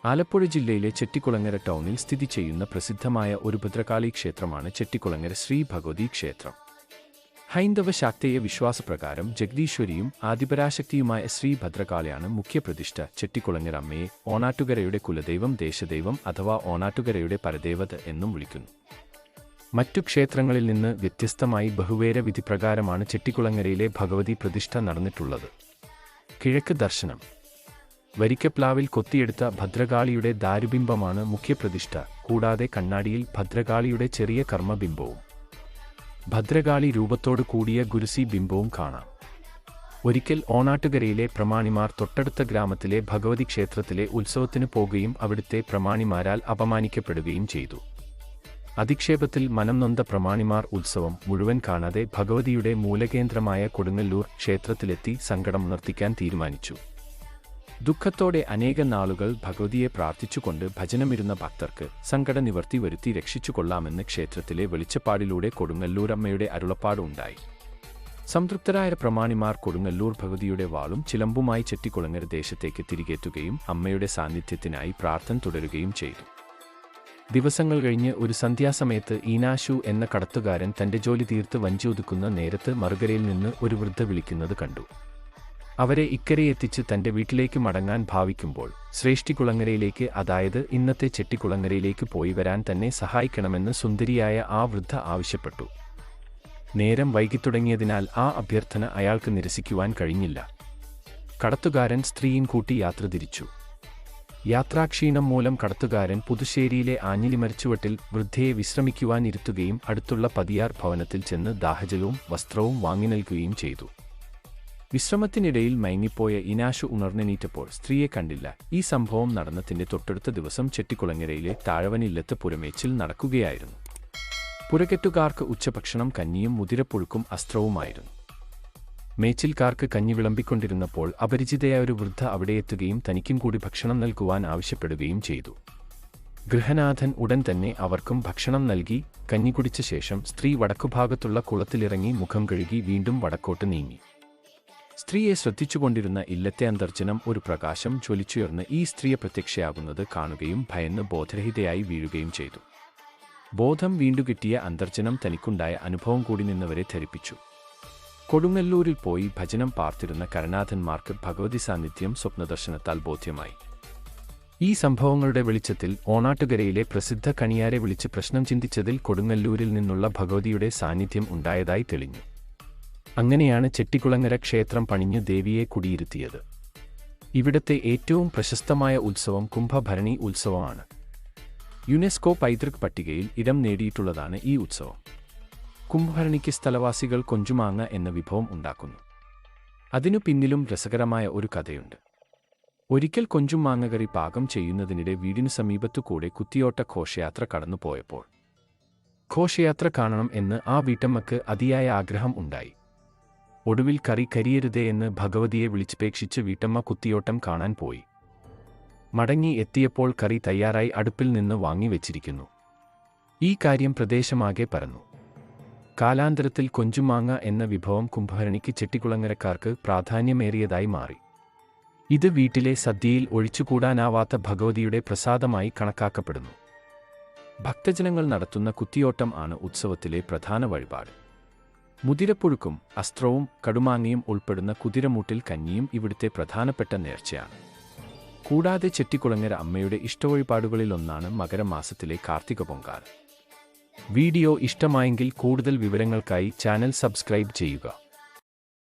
ആലപ്പുഴ ജില്ലയിലെ ചെട്ടിക്കുളങ്ങര ടൗണിൽ സ്ഥിതി ചെയ്യുന്ന പ്രസിദ്ധമായ ഒരു ഭദ്രകാളി ക്ഷേത്രമാണ് ചെട്ടിക്കുളങ്ങര ശ്രീ ഭഗവതി ക്ഷേത്രം. ഹൈന്ദവ ശാക്തേയ വിശ്വാസപ്രകാരം ജഗദീശ്വരിയും ആദിപരാശക്തിയുമായ ശ്രീ ഭദ്രകാളിയാണ് മുഖ്യപ്രതിഷ്ഠ. ചെട്ടിക്കുളങ്ങര അമ്മയെ ഓണാട്ടുകരയുടെ കുലദൈവം, ദേശദൈവം അഥവാ ഓണാട്ടുകരയുടെ പരദേവത എന്നും വിളിക്കുന്നു. മറ്റു ക്ഷേത്രങ്ങളിൽ നിന്ന് വ്യത്യസ്തമായി ബഹുവേര വിധിപ്രകാരമാണ് ചെട്ടിക്കുളങ്ങരയിലെ ഭഗവതി പ്രതിഷ്ഠ നടന്നിട്ടുള്ളത്. കിഴക്ക് ദർശനം. വരിക്കപ്ലാവിൽ കൊത്തിയെടുത്ത ഭദ്രകാളിയുടെ ദാരുബിംബമാണ് മുഖ്യപ്രതിഷ്ഠ. കൂടാതെ കണ്ണാടിയിൽ ഭദ്രകാളിയുടെ ചെറിയ കർമ്മബിംബവും ഭദ്രകാളി രൂപത്തോടു കൂടിയ ഗുരുസി ബിംബവും കാണാം. ഒരിക്കൽ ഓണാട്ടുകരയിലെ പ്രമാണിമാർ തൊട്ടടുത്ത ഗ്രാമത്തിലെ ഭഗവതി ക്ഷേത്രത്തിലെ ഉത്സവത്തിന് പോകുകയും അവിടുത്തെ പ്രമാണിമാരാൽ അപമാനിക്കപ്പെടുകയും ചെയ്തു. അധിക്ഷേപത്തിൽ മനം നൊന്ത പ്രമാണിമാർ ഉത്സവം മുഴുവൻ കാണാതെ ഭഗവതിയുടെ മൂലകേന്ദ്രമായ കൊടുങ്ങല്ലൂർ ക്ഷേത്രത്തിലെത്തി സങ്കടമുണർത്തിക്കാൻ തീരുമാനിച്ചു. ദുഃഖത്തോടെ അനേക നാളുകൾ ഭഗവതിയെ പ്രാർത്ഥിച്ചുകൊണ്ട് ഭജനമിരുന്ന ഭക്തർക്ക് സങ്കടനിവർത്തി വരുത്തി രക്ഷിച്ചുകൊള്ളാമെന്ന് ക്ഷേത്രത്തിലെ വെളിച്ചപ്പാടിലൂടെ കൊടുങ്ങല്ലൂരമ്മയുടെ അരുളപ്പാടുണ്ടായി. സംതൃപ്തരായ പ്രമാണിമാർ കൊടുങ്ങല്ലൂർ ഭഗവതിയുടെ വാളും ചിലമ്പുമായി ചെട്ടിക്കുളങ്ങര ദേശത്തേക്ക് തിരികെത്തുകയും അമ്മയുടെ സാന്നിധ്യത്തിനായി പ്രാർത്ഥന തുടരുകയും ചെയ്തു. ദിവസങ്ങൾ കഴിഞ്ഞ് ഒരു സന്ധ്യാസമയത്ത് ഈനാശു എന്ന കടത്തുകാരൻ തന്റെ ജോലി തീർത്ത് വഞ്ചി ഒതുക്കുന്ന നേരത്ത് മറുകരയിൽ നിന്ന് ഒരു വൃദ്ധ വിളിക്കുന്നത് കണ്ടു. അവരെ ഇക്കരയെത്തിച്ച് തന്റെ വീട്ടിലേക്ക് മടങ്ങാൻ ഭാവിക്കുമ്പോൾ ശ്രേഷ്ഠിക്കുളങ്ങരയിലേക്ക്, അതായത് ഇന്നത്തെ ചെട്ടിക്കുളങ്ങരയിലേക്ക് പോയി വരാൻ തന്നെ സഹായിക്കണമെന്ന് സുന്ദരിയായ ആ വൃദ്ധ ആവശ്യപ്പെട്ടു. നേരം വൈകിത്തുടങ്ങിയതിനാൽ ആ അഭ്യർത്ഥന അയാൾക്ക് നിരസിക്കുവാൻ കഴിഞ്ഞില്ല. കടത്തുകാരൻ സ്ത്രീയും കൂട്ടി യാത്ര തിരിച്ചു. യാത്രാക്ഷീണം മൂലം കടത്തുകാരൻ പുതുശ്ശേരിയിലെ ആഞ്ഞിലിമരച്ചുവട്ടിൽ വൃദ്ധയെ വിശ്രമിക്കുവാൻ ഇരുത്തുകയും അടുത്തുള്ള പതിയാർ ഭവനത്തിൽ ചെന്ന് ദാഹജലവും വസ്ത്രവും വാങ്ങി നൽകുകയും ചെയ്തു. വിശ്രമത്തിനിടയിൽ മയങ്ങിപ്പോയ ഇനാശു ഉണർന്നെണീറ്റപ്പോൾ സ്ത്രീയെ കണ്ടില്ല. ഈ സംഭവം നടന്നതിന്റെ തൊട്ടടുത്ത ദിവസം ചെട്ടിക്കുളങ്ങരയിലെ താഴവനില്ലത്ത് പുരമേച്ചിൽ നടക്കുകയായിരുന്നു. പുരകെട്ടുകാർക്ക് ഉച്ചഭക്ഷണം കഞ്ഞിയും മുതിരപ്പുഴുക്കും അസ്ത്രവുമായിരുന്നു. മേച്ചിൽക്കാർക്ക് കഞ്ഞി വിളമ്പിക്കൊണ്ടിരുന്നപ്പോൾ അപരിചിതയായ ഒരു വൃദ്ധ അവിടെയെത്തുകയും തനിക്കും കൂടി ഭക്ഷണം നൽകുവാൻ ആവശ്യപ്പെടുകയും ചെയ്തു. ഗൃഹനാഥൻ ഉടൻ തന്നെ അവർക്കും ഭക്ഷണം നൽകി. കഞ്ഞി കുടിച്ച ശേഷം സ്ത്രീ വടക്കുഭാഗത്തുള്ള കുളത്തിലിറങ്ങി മുഖം കഴുകി വീണ്ടും വടക്കോട്ട് നീങ്ങി. സ്ത്രീയെ ശ്രദ്ധിച്ചുകൊണ്ടിരുന്ന ഇല്ലത്തെ അന്തർജനം ഒരു പ്രകാശം ജ്വലിച്ചുയർന്ന് ഈ സ്ത്രീയെ പ്രത്യക്ഷയാകുന്നത് കാണുകയും ഭയന്ന് ബോധരഹിതയായി വീഴുകയും ചെയ്തു. ബോധം വീണ്ടുകിട്ടിയ അന്തർജനം തനിക്കുണ്ടായ അനുഭവം കൂടി നിന്നവരെ ധരിപ്പിച്ചു. കൊടുങ്ങല്ലൂരിൽ പോയി ഭജനം പാർത്തിരുന്ന കരനാഥന്മാർക്ക് ഭഗവതി സാന്നിധ്യം സ്വപ്നദർശനത്താൽ ബോധ്യമായി. ഈ സംഭവങ്ങളുടെ വെളിച്ചത്തിൽ ഓണാട്ടുകരയിലെ പ്രസിദ്ധ കണിയാരെ വിളിച്ച് പ്രശ്നം ചിന്തിച്ചതിൽ കൊടുങ്ങല്ലൂരിൽ നിന്നുള്ള ഭഗവതിയുടെ സാന്നിധ്യം ഉണ്ടായതായി തെളിഞ്ഞു. അങ്ങനെയാണ് ചെട്ടിക്കുളങ്ങര ക്ഷേത്രം പണിഞ്ഞ് ദേവിയെ കുടിയിരുത്തിയത്. ഇവിടത്തെ ഏറ്റവും പ്രശസ്തമായ ഉത്സവം കുംഭഭരണി ഉത്സവമാണ്. യുനെസ്കോ പൈതൃക പട്ടികയിൽ ഇടം നേടിയിട്ടുള്ളതാണ് ഈ ഉത്സവം. കുംഭഭരണിക്ക് സ്ഥലവാസികൾ കൊഞ്ചുമാങ്ങ എന്ന വിഭവം ഉണ്ടാക്കുന്നു. അതിനു പിന്നിലും രസകരമായ ഒരു കഥയുണ്ട്. ഒരിക്കൽ കൊഞ്ചുമാങ്ങകറി പാകം ചെയ്യുന്നതിനിടെ വീടിനു സമീപത്തുകൂടെ കുത്തിയോട്ട ഘോഷയാത്ര കടന്നുപോയപ്പോൾ ഘോഷയാത്ര കാണണം എന്ന് ആ വീട്ടമ്മക്ക് അതിയായ ആഗ്രഹം ഉണ്ടായി. ഒടുവിൽ കറി കരിയരുതേ എന്ന് ഭഗവതിയെ വിളിച്ചപേക്ഷിച്ച് വീട്ടമ്മ കുത്തിയോട്ടം കാണാൻ പോയി. മടങ്ങി എത്തിയപ്പോൾ കറി തയ്യാറായി അടുപ്പിൽ നിന്ന് വാങ്ങിവെച്ചിരിക്കുന്നു. ഈ കാര്യം പ്രദേശമാകെ പരന്നു. കാലാന്തരത്തിൽ കൊഞ്ചുമാങ്ങ എന്ന വിഭവം കുംഭഭരണിക്ക് ചെട്ടിക്കുളങ്ങരക്കാർക്ക് പ്രാധാന്യമേറിയതായി മാറി. ഇത് വീട്ടിലെ സദ്യയിൽ ഒഴിച്ചുകൂടാനാവാത്ത ഭഗവതിയുടെ പ്രസാദമായി കണക്കാക്കപ്പെടുന്നു. ഭക്തജനങ്ങൾ നടത്തുന്ന കുത്തിയോട്ടം ആണ് ഉത്സവത്തിലെ പ്രധാന വഴിപാട്. മുതിരപ്പുഴുക്കും അസ്ത്രവും കടുമാങ്ങയും ഉൾപ്പെടുന്ന കുതിരമൂട്ടിൽ കഞ്ഞിയും ഇവിടുത്തെ പ്രധാനപ്പെട്ട നേർച്ചയാണ്. കൂടാതെ ചെട്ടിക്കുളങ്ങര അമ്മയുടെ ഇഷ്ടവഴിപാടുകളിലൊന്നാണ് മകരമാസത്തിലെ കാർത്തിക പൊങ്കാല. വീഡിയോ ഇഷ്ടമായെങ്കിൽ കൂടുതൽ വിവരങ്ങൾക്കായി ചാനൽ സബ്സ്ക്രൈബ് ചെയ്യുക.